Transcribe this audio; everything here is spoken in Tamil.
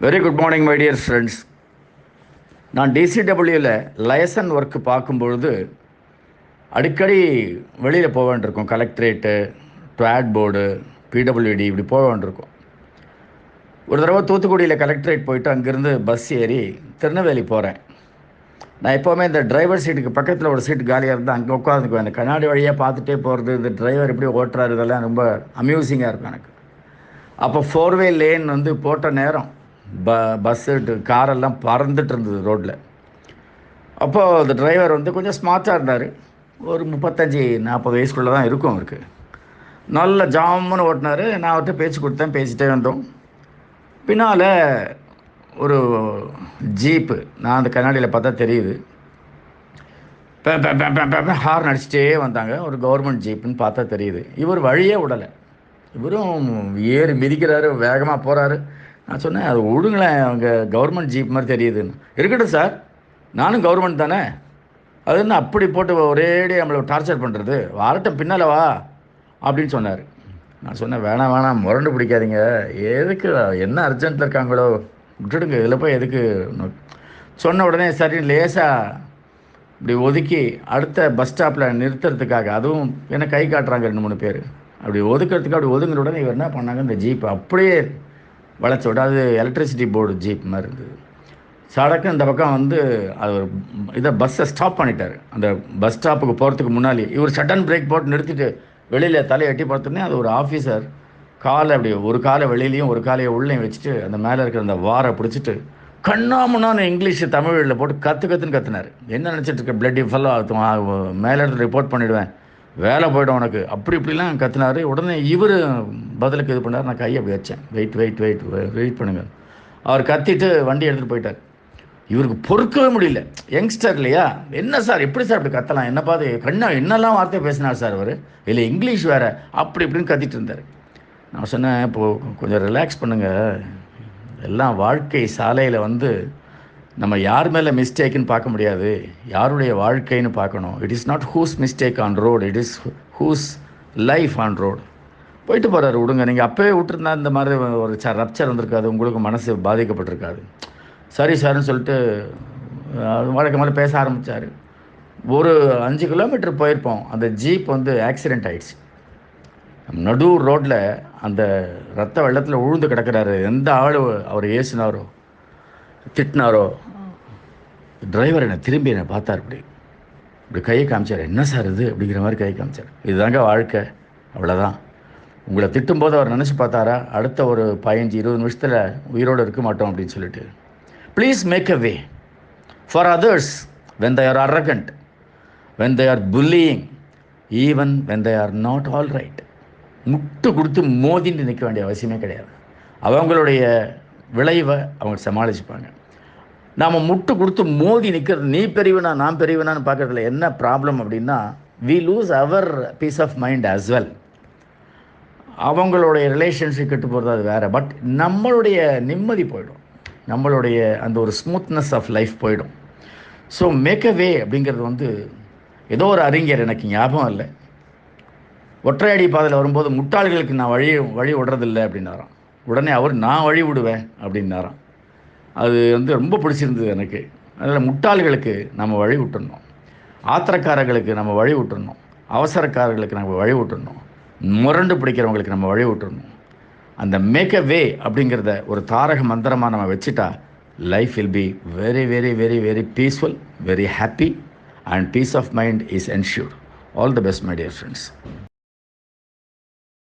Very good morning my dear friends. நான் டிசிடபிள்யூவில் லைசன் ஒர்க்கு பார்க்கும்பொழுது அடிக்கடி வெளியில் போக வேண்டியிருக்கும். கலெக்ட்ரேட்டு, ட்வாட் போர்டு, பிடபிள்யூடி இப்படி போக வேண்டியிருக்கும். ஒரு தடவை தூத்துக்குடியில் கலெக்ட்ரேட் போயிட்டு அங்கேருந்து பஸ் ஏறி திருநெல்வேலி போகிறேன். நான் எப்போவுமே இந்த டிரைவர் சீட்டுக்கு பக்கத்தில் ஒரு சீட்டு காலியாக இருந்தால் அங்கே உட்காந்துக்குவேன். அந்த கண்ணாடி வழியாக பார்த்துட்டே போகிறது, இந்த டிரைவர் எப்படி ஓட்டுறாரு, இதெல்லாம் ரொம்ப அம்யூசிங்காக இருக்கும் எனக்கு. அப்போ 4-வே லேன் வந்து போட்ட நேரம் பஸ்ஸு காரெல்லாம் பறந்துட்டு இருந்தது ரோட்டில். அப்போது அந்த டிரைவர் வந்து கொஞ்சம் ஸ்மார்ட்டாக இருந்தார். ஒரு 35-40 வயசுக்குள்ளே தான் இருக்கும் அவருக்கு. நல்ல ஜாமுன்னு ஓட்டினார். நான் அவர்கிட்ட பேச்சு கொடுத்தேன், பேசிகிட்டே வந்தோம். பின்னால் ஒரு ஜீப்பு, நான் அந்த கண்ணாடியில் பார்த்தா தெரியுது, ஹார்ன் அடிச்சிட்டே வந்தாங்க. ஒரு கவர்மெண்ட் ஜீப்புன்னு பார்த்தா தெரியுது. இவர் வழியே விடலை. இவரும் ஏறி மிதிக்கிறாரு, வேகமாக போகிறாரு. நான் சொன்னேன், அது விடுங்களேன், அவங்க கவர்மெண்ட் ஜீப் மாதிரி தெரியுதுன்னு. இருக்கட்டும் சார், நானும் கவர்மெண்ட் தானே, அது என்ன அப்படி போட்டு ஒரேடி நம்மளை டார்ச்சர் பண்ணுறது, வரட்டும் பின்னால் வா அப்படின்னு சொன்னார். நான் சொன்னேன், வேணாம் வேணாம், முரண்டு பிடிக்காதீங்க, எதுக்கு, என்ன அர்ஜென்ட்டில் இருக்காங்களோ விட்டுடுங்க, இதில் போய் எதுக்கு சொன்ன உடனே சரி லேசாக இப்படி ஒதுக்கி அடுத்த பஸ் ஸ்டாப்பில் நிறுத்துறதுக்காக, அதுவும் என்ன கை காட்டுறாங்க 2-3 பேர், அப்படி ஒதுக்கிறதுக்கு அப்படி ஒதுங்கின உடனே இவர் என்ன பண்ணாங்க, இந்த ஜீப் அப்படியே வளைச்சி விட, அது எலக்ட்ரிசிட்டி போர்டு ஜீப் மாதிரி இருந்தது. சடக்கு இந்த பக்கம் வந்து அது ஒரு இதை பஸ்ஸை ஸ்டாப் பண்ணிட்டார். அந்த பஸ் ஸ்டாப்புக்கு போகிறதுக்கு முன்னாடி இவர் சடன் பிரேக் போட்டு நிறுத்திட்டு வெளியில் தலையை எட்டி பார்த்தோன்னே அது ஒரு ஆஃபீஸர் காலை அப்படி ஒரு காலை வெளியிலையும் ஒரு காலையை உள்ளேயும் வச்சுட்டு அந்த மேலே இருக்கிற அந்த வாரை பிடிச்சிட்டு கண்ணாமுன்னான்னு இங்கிலீஷு தமிழில் போட்டு கற்றுன்னு கற்றுனார். என்ன நினச்சிட்டு இருக்க, பிளட்டி ஃபெல்லோ, மேலே இடத்துல ரிப்போர்ட் பண்ணிவிடுவேன், வேலை போய்டும் உனக்கு, அப்படி இப்படிலாம் கற்றுனார். உடனே இவர் பதிலுக்கு இது பண்ணார். நான் கையை அப்படி வச்சேன், வெயிட் பண்ணுங்கள். அவர் கத்திட்டு வண்டி எடுத்துகிட்டு போயிட்டார். இவருக்கு பொறுக்கவே முடியல, யங்ஸ்டர் இல்லையா, என்ன சார் எப்படி சார் இப்படி கத்தலாம், என்ன பார்த்து என்னெல்லாம் வார்த்தை பேசினார் சார் அவர், இல்லை இங்கிலீஷ் வேறு, அப்படி இப்படின்னு கத்திட்டு இருந்தார். நான் சொன்னேன், இப்போது கொஞ்சம் ரிலாக்ஸ் பண்ணுங்கள், எல்லாம் வாழ்க்கை சாலையில் வந்து நம்ம யார் மேலே மிஸ்டேக்குன்னு பார்க்க முடியாது, யாருடைய வாழ்க்கைன்னு பார்க்கணும். It is not whose mistake on road, it is whose life on road. போயிட்டு போகிறாரு, விடுங்க, நீங்கள் அப்போவே விட்டுருந்தா இந்த மாதிரி ஒரு ரப்சர் வந்திருக்காது, உங்களுக்கு மனசு பாதிக்கப்பட்டிருக்காது. சரி சார்னு சொல்லிட்டு வழக்கம் மேலே பேச ஆரம்பித்தார். ஒரு 5 கிலோமீட்டர் போயிருப்போம், அந்த ஜீப் வந்து ஆக்சிடெண்ட் ஆகிடுச்சு. நடு ரோட்டில் அந்த ரத்த வெள்ளத்தில் உழுந்து கிடக்கிறாரு. எந்த ஆள் அவர் ஏசினாரோ திட்டினாரோ, டிரைவர் என்னை திரும்பி என்னை பார்த்தார், இப்படி கையை காமிச்சார். என்ன சார் இது அப்படிங்கிற மாதிரி கையை காமிச்சார். இதுதாங்க வாழ்க்கை, அவ்வளோதான். உங்களை திட்டும்போது அவர் நினச்சி பார்த்தாரா, அடுத்த ஒரு 15-20 நிமிஷத்தில் உயிரோடு இருக்க மாட்டோம் அப்படின்னு சொல்லிட்டு. Please make a way for others when they are arrogant, when they are bullying, even when they are not all right. முட்டு கொடுத்து மோதின்னு நிற்க வேண்டிய அவசியமே கிடையாது. அவங்களுடைய விளைவை அவங்க சமாளிச்சுப்பாங்க. நாம் முட்டு கொடுத்து மோதி நிற்கிறது, நீ பெரியவனா நான் பெரியவனான்னு பார்க்குறதுல என்ன ப்ராப்ளம் அப்படின்னா, we lose our peace of mind as well. அவங்களுடைய ரிலேஷன்ஷிப் கெட்டு போகிறது அது வேறு, பட் நம்மளுடைய நிம்மதி போயிடும், நம்மளுடைய அந்த ஒரு ஸ்மூத்னஸ் ஆஃப் லைஃப் போயிடும். ஸோ மேக் அ வே அப்படிங்கிறது வந்து ஏதோ ஒரு அறிஞர், எனக்கு ஞாபகம் இல்லை, ஒற்றையடி பாதையில் வரும்போது முட்டாள்களுக்கு நான் வழி விடுறதில்லை அப்படின்னாராம். உடனே அவர் நான் வழி விடுவேன் அப்படின்னாராம். அது வந்து ரொம்ப பிடிச்சிருந்தது எனக்கு. அதில் முட்டாள்களுக்கு நம்ம வழி விட்டுடணும், ஆத்திரக்காரர்களுக்கு நம்ம வழி விட்டுடணும், அவசரக்காரர்களுக்கு நம்ம வழி விட்டுடணும், முரண்டு பிடிக்கிறவங்களுக்கு நம்ம வழி விட்டுடணும். அந்த மேக் அ வே அப்படிங்கிறத ஒரு தாரக மந்திரமாக நம்ம வச்சுட்டா, life will be very very very very peaceful, very happy, and peace of mind is ensured. All the best my dear friends.